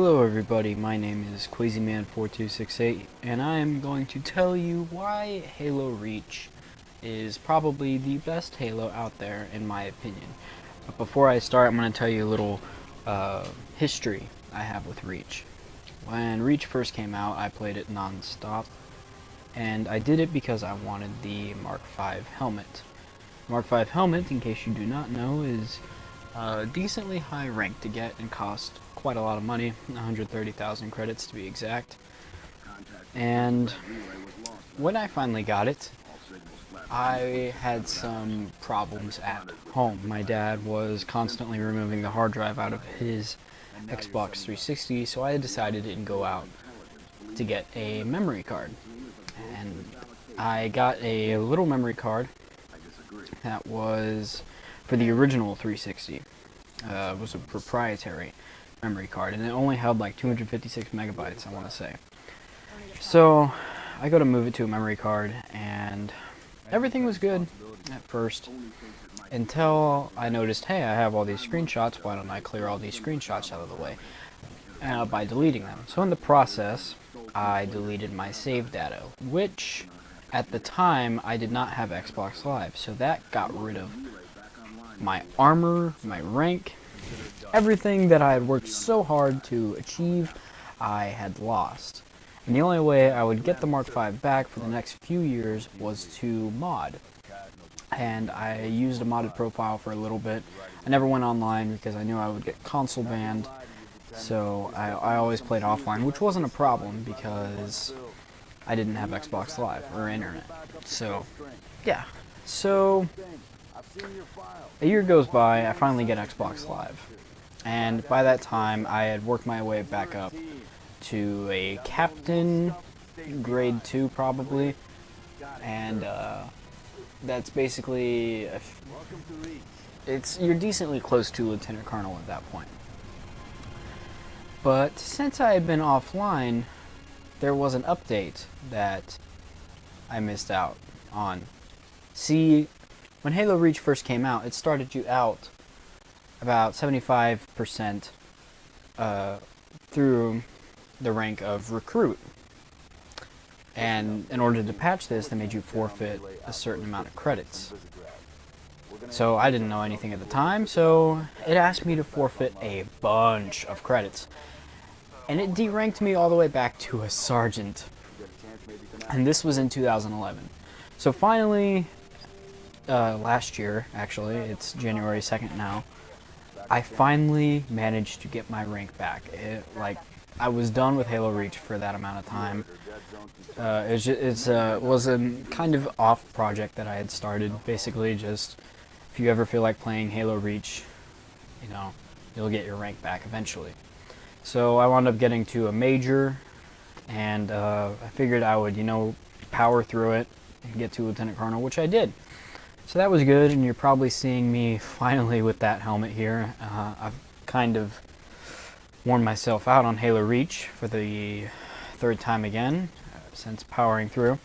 Hello everybody, my name is QuazyMan4268 and I am going to tell you why Halo Reach is probably the best Halo out there in my opinion. But before I start, I'm going to tell you a little history I have with Reach. When Reach first came out, I played it non-stop, and I did it because I wanted the Mark V helmet. Mark V helmet, in case you do not know, is decently high rank to get and cost quite a lot of money, 130,000 credits to be exact. And when I finally got it, I had some problems at home. My dad was constantly removing the hard drive out of his Xbox 360, so I decided to go out to get a memory card. And I got a little memory card that was for the original 360. It was a proprietary memory card, and it only held like 256 megabytes, I want to say. So I go to move it to a memory card, and everything was good at first until I noticed, hey, I have all these screenshots, why don't I clear all these screenshots out of the way by deleting them. So in the process, I deleted my save data, which at the time I did not have Xbox Live, so that got rid of my armor, my rank, everything that I had worked so hard to achieve, I had lost. And the only way I would get the Mark V back for the next few years was to mod. And I used a modded profile for a little bit. I never went online because I knew I would get console banned, so I always played offline, which wasn't a problem because I didn't have Xbox Live or internet. So, yeah. So, a year goes by, I finally get Xbox Live. And by that time, I had worked my way back up to a captain, grade 2 probably. And that's basically, you're decently close to Lieutenant Colonel at that point. But since I had been offline, there was an update that I missed out on. See, when Halo Reach first came out, it started you out about 75% through the rank of recruit. And in order to patch this, they made you forfeit a certain amount of credits. So I didn't know anything at the time, so it asked me to forfeit a bunch of credits. And it deranked me all the way back to a sergeant. And this was in 2011. So finally, last year, actually, it's January 2nd now, I finally managed to get my rank back. I was done with Halo Reach for that amount of time. It was a kind of off project that I had started. Basically, just if you ever feel like playing Halo Reach, you'll get your rank back eventually. So I wound up getting to a major, and I figured I would, power through it and get to Lieutenant Colonel, which I did. So that was good, and you're probably seeing me finally with that helmet here. I've kind of worn myself out on Halo Reach for the third time again since powering through.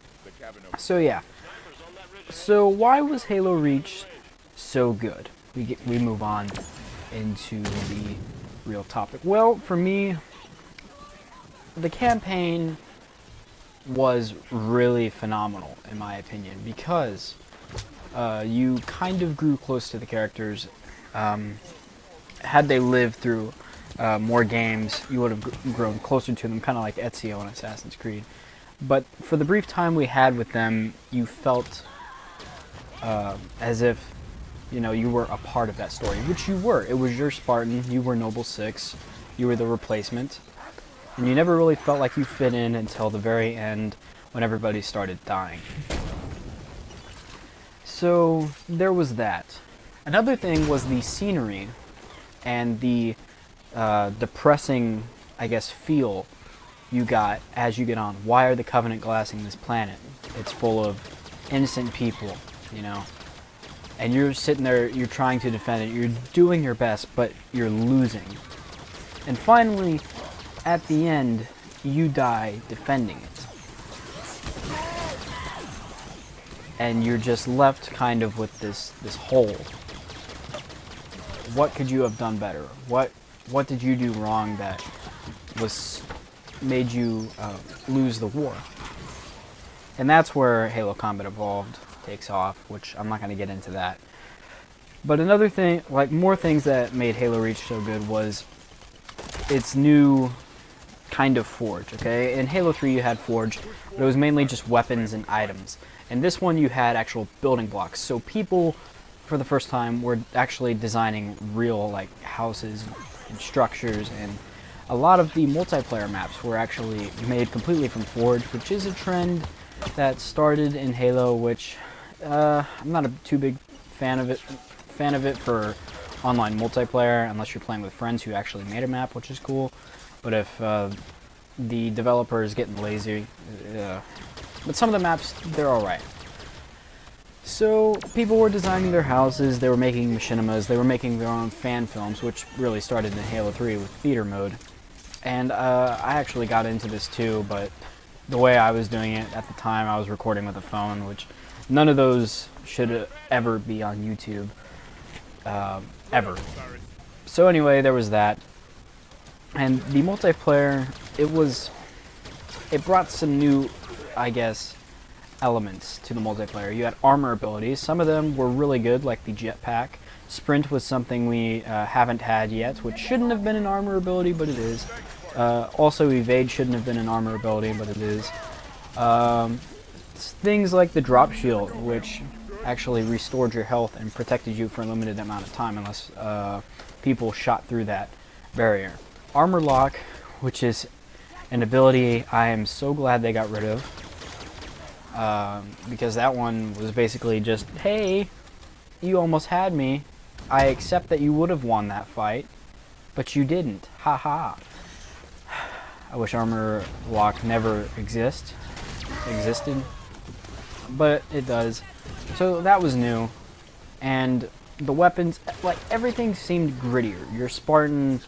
So yeah. So why was Halo Reach so good? We move on into the real topic. Well, for me, the campaign was really phenomenal in my opinion because you kind of grew close to the characters. Had they lived through more games, you would have grown closer to them, kind of like Ezio in Assassin's Creed. But for the brief time we had with them, you felt as if you were a part of that story, which you were. It was your Spartan, you were Noble 6, you were the replacement, and you never really felt like you fit in until the very end when everybody started dying. So there was that. Another thing was the scenery and the depressing, I guess, feel you got as you get on. Why are the Covenant glassing this planet? It's full of innocent people, and you're sitting there, you're trying to defend it, you're doing your best, but you're losing. And finally, at the end, you die defending it. And you're just left kind of with this hole. What could you have done better? What did you do wrong that made you lose the war. And that's where Halo Combat Evolved takes off, which I'm not going to get into that. But another thing, like more things that made Halo Reach so good was its new kind of forge, okay? In Halo 3 you had forge, but it was mainly just weapons and items. And this one you had actual building blocks. So people, for the first time, were actually designing real like houses and structures, and a lot of the multiplayer maps were actually made completely from forge, which is a trend that started in Halo, which I'm not a too big fan of it for online multiplayer, unless you're playing with friends who actually made a map, which is cool. But if the developer is getting lazy, but some of the maps, they're alright. So people were designing their houses, they were making machinimas, they were making their own fan films, which really started in Halo 3 with theater mode. And I actually got into this too, but the way I was doing it at the time, I was recording with a phone, which none of those should ever be on YouTube. Ever. So anyway, there was that. And the multiplayer, it brought some new, I guess, elements to the multiplayer. You had armor abilities. Some of them were really good, like the jetpack. Sprint was something we haven't had yet, which shouldn't have been an armor ability, but it is. Also, evade shouldn't have been an armor ability, but it is. Things like the drop shield, which actually restored your health and protected you for a limited amount of time unless people shot through that barrier. Armor lock, which is an ability I am so glad they got rid of, because that one was basically just, hey, you almost had me. I accept that you would have won that fight, but you didn't. Haha. I wish armor lock never existed, but it does. So that was new, and the weapons, like everything seemed grittier. Your Spartan,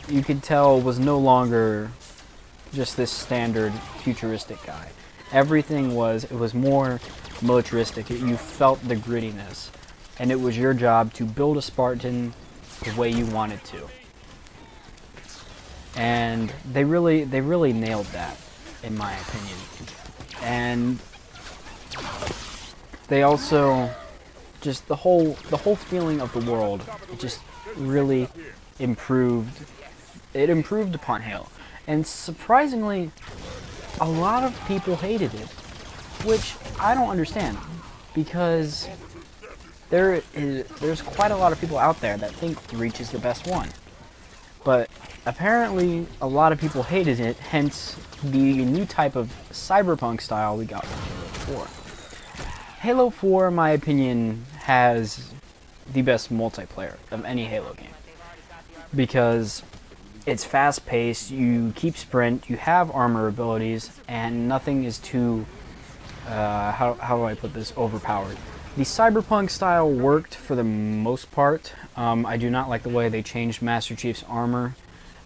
you could tell, was no longer just this standard futuristic guy. Everything it was more militaristic. You felt the grittiness, and it was your job to build a Spartan the way you wanted to. And they really nailed that, in my opinion. And they also, just the whole feeling of the world, it just really improved. It improved upon Halo. And surprisingly, a lot of people hated it, which I don't understand, because there's quite a lot of people out there that think Reach is the best one. But apparently a lot of people hated it, hence the new type of cyberpunk style we got with Halo 4. Halo 4, in my opinion, has the best multiplayer of any Halo game, because it's fast-paced, you keep sprint, you have armor abilities, and nothing is too, how do I put this, overpowered. The cyberpunk style worked for the most part. I do not like the way they changed Master Chief's armor.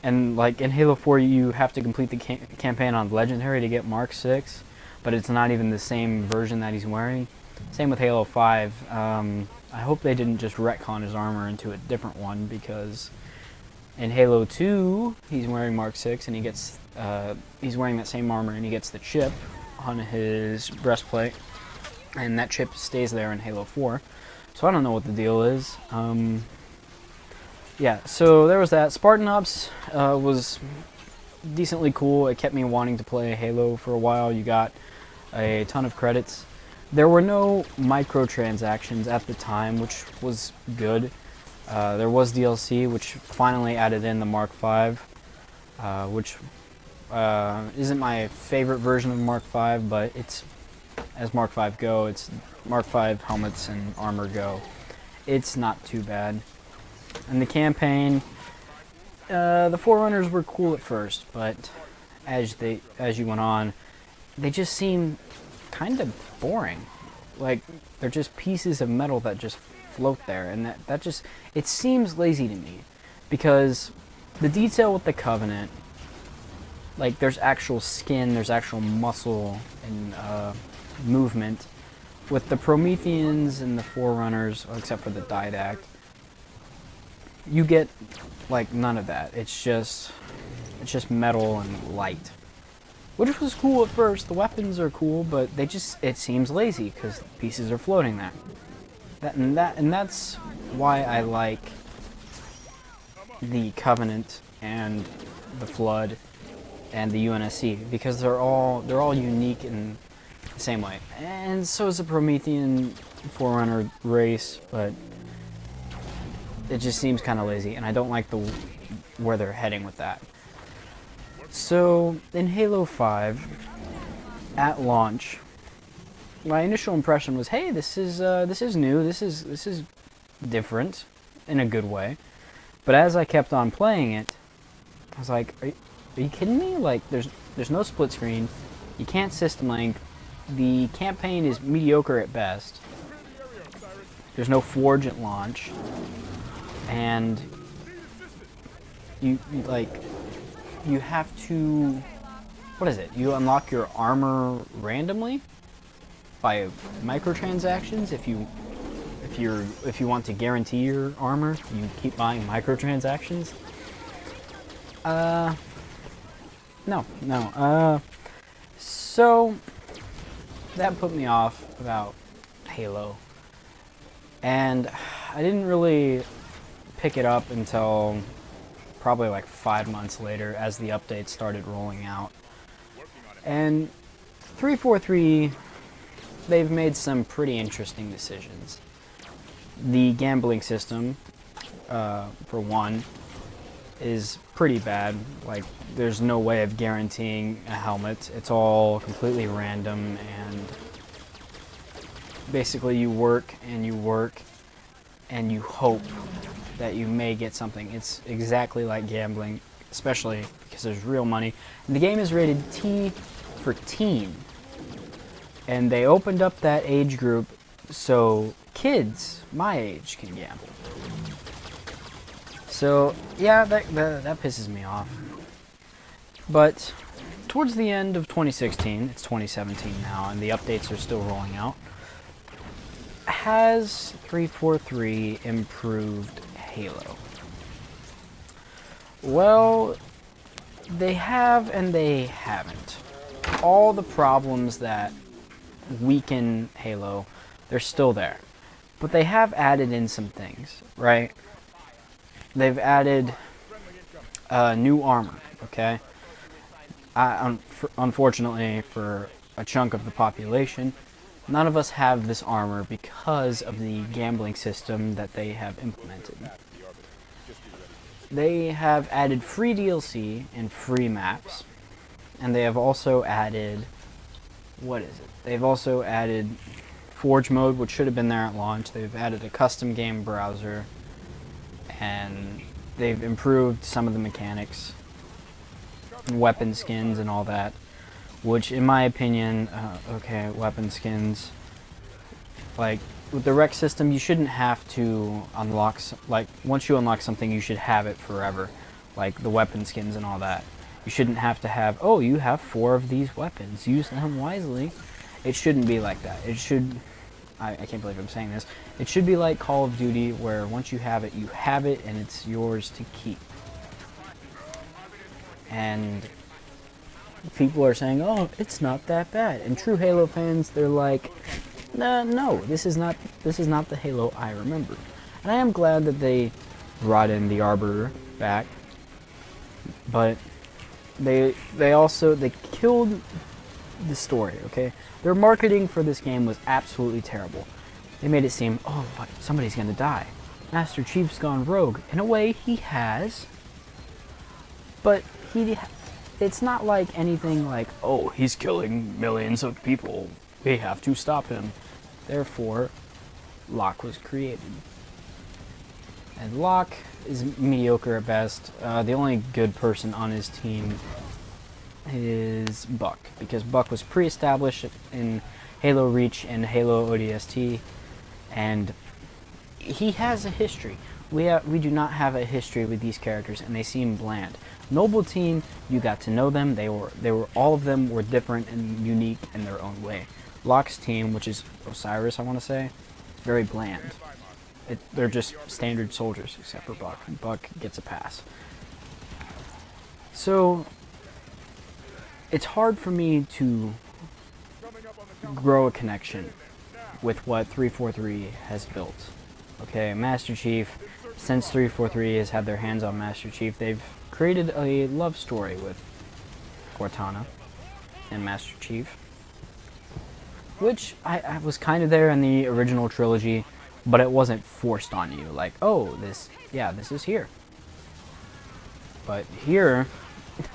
And like in Halo 4, you have to complete the campaign on Legendary to get Mark 6, but it's not even the same version that he's wearing. Same with Halo 5. I hope they didn't just retcon his armor into a different one, because in Halo 2, he's wearing Mark 6 and he gets he's wearing that same armor and he gets the chip on his breastplate, and that chip stays there in Halo 4. So I don't know what the deal is. Yeah, so there was that. Spartan Ops was decently cool. It kept me wanting to play Halo for a while. You got a ton of credits. There were no microtransactions at the time, which was good. There was DLC, which finally added in the Mark V, which isn't my favorite version of Mark V, but it's, as Mark V go, it's Mark V helmets and armor go. It's not too bad. And the campaign, the Forerunners were cool at first, but as you went on, they just seemed kind of boring. Like, they're just pieces of metal that just float there, and that just, it seems lazy to me, because the detail with the Covenant, like, there's actual skin, there's actual muscle and movement. With the Prometheans and the Forerunners, except for the Didact, you get like none of that. It's It's just metal and light. Which was cool at first. The weapons are cool, but it seems lazy because pieces are floating there. That's why I like the Covenant and the Flood and the UNSC, because they're all unique in the same way. And so is the Promethean Forerunner race, but it just seems kind of lazy, and I don't like where they're heading with that. So in Halo 5, at launch, my initial impression was, hey, this is new, this is different in a good way. But as I kept on playing it, I was like, are you kidding me? Like, there's no split screen, you can't system link, the campaign is mediocre at best, there's no Forge at launch, and you have to, what is it? You unlock your armor randomly by microtransactions. If you want to guarantee your armor, you keep buying microtransactions. No. So that put me off about Halo, and I didn't really pick it up until probably like 5 months later as the updates started rolling out. And 343, they've made some pretty interesting decisions. The gambling system, for one, is pretty bad. Like, there's no way of guaranteeing a helmet. It's all completely random, and basically you work and you hope that you may get something. It's exactly like gambling, especially because there's real money. And the game is rated T for teen, and they opened up that age group so kids my age can gamble. So yeah, that pisses me off. But towards the end of 2016, it's 2017 now, and the updates are still rolling out. Has 343 improved Halo? Well, they have and they haven't. All the problems that weaken Halo, they're still there. But they have added in some things, right? They've added new armor, okay? Unfortunately, for a chunk of the population, none of us have this armor because of the gambling system that they have implemented. They have added free DLC and free maps, and they have also added, They've also added Forge mode, which should have been there at launch. They've added a custom game browser, and they've improved some of the mechanics, weapon skins and all that, which in my opinion, okay, weapon skins, like with the rec system, you shouldn't have to unlock, once you unlock something, you should have it forever, like the weapon skins and all that. You shouldn't have to have, oh, you have 4 of these weapons, use them wisely. It shouldn't be like that. It should, I can't believe I'm saying this, it should be like Call of Duty, where once you have it, and it's yours to keep. And people are saying, oh, it's not that bad. And true Halo fans, they're like, no, this is not the Halo I remember. And I am glad that they brought in the Arbor back, but they killed the story, okay? Their marketing for this game was absolutely terrible. They made it seem, oh, what, somebody's gonna die. Master Chief's gone rogue. In a way, he has, but it's not like anything like, oh, he's killing millions of people, we have to stop him. Therefore, Locke was created. And Locke is mediocre at best. The only good person on his team is Buck, because Buck was pre-established in Halo Reach and Halo ODST, and he has a history. We do not have a history with these characters, and they seem bland. Noble Team, you got to know them. They were all of them were different and unique in their own way. Locke's team, which is Osiris, I want to say, very bland. They're just standard soldiers, except for Buck. Buck gets a pass. So it's hard for me to grow a connection with what 343 has built. Okay, Master Chief, since 343 has had their hands on Master Chief, they've created a love story with Cortana and Master Chief, which I was kind of there in the original trilogy, but it wasn't forced on you, like, oh, this is here. But here,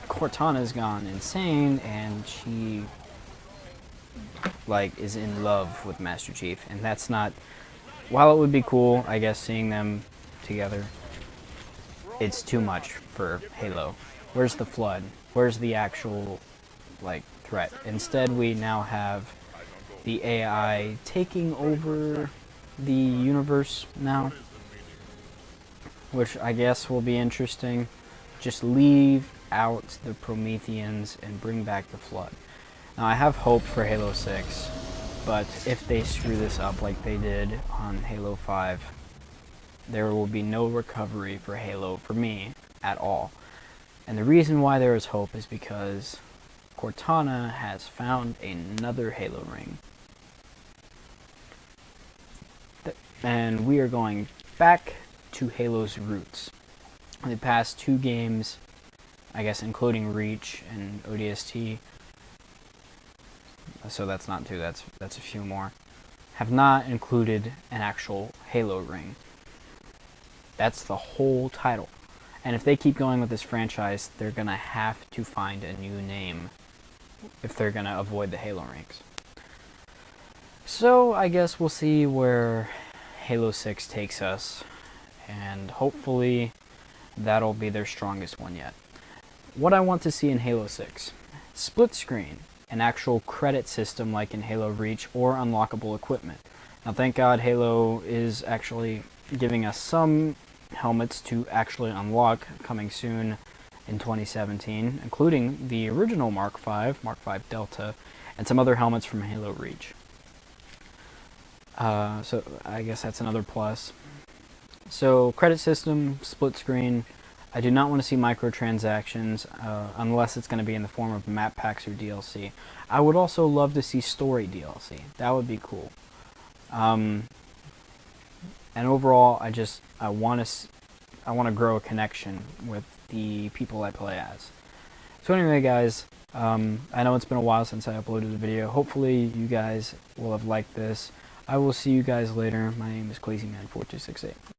Cortana's gone insane, and she, like, is in love with Master Chief, and that's not, while it would be cool, I guess, seeing them together, it's too much for Halo. Where's the Flood? Where's the actual, like, threat? Instead, we now have the AI taking over the universe now, which I guess will be interesting. Just leave out the Prometheans and bring back the Flood. Now, I have hope for Halo 6, but if they screw this up like they did on Halo 5, there will be no recovery for Halo for me at all. And the reason why there is hope is because Cortana has found another Halo ring. And we are going back to Halo's roots. The past 2 games, I guess including Reach and ODST, so that's not 2, that's a few more, have not included an actual Halo ring. That's the whole title. And if they keep going with this franchise, they're going to have to find a new name if they're going to avoid the Halo rings. So I guess we'll see where Halo 6 takes us, and hopefully that'll be their strongest one yet. What I want to see in Halo 6: split screen, an actual credit system like in Halo Reach, or unlockable equipment. Now thank God Halo is actually giving us some helmets to actually unlock coming soon in 2017, including the original Mark V Delta, and some other helmets from Halo Reach. So I guess that's another plus. So credit system, split screen. I do not want to see microtransactions unless it's going to be in the form of map packs or DLC. I would also love to see story DLC. That would be cool. And overall, I want to grow a connection with the people I play as. So anyway, guys, I know it's been a while since I uploaded a video. Hopefully you guys will have liked this. I will see you guys later. My name is QuazyMan4268.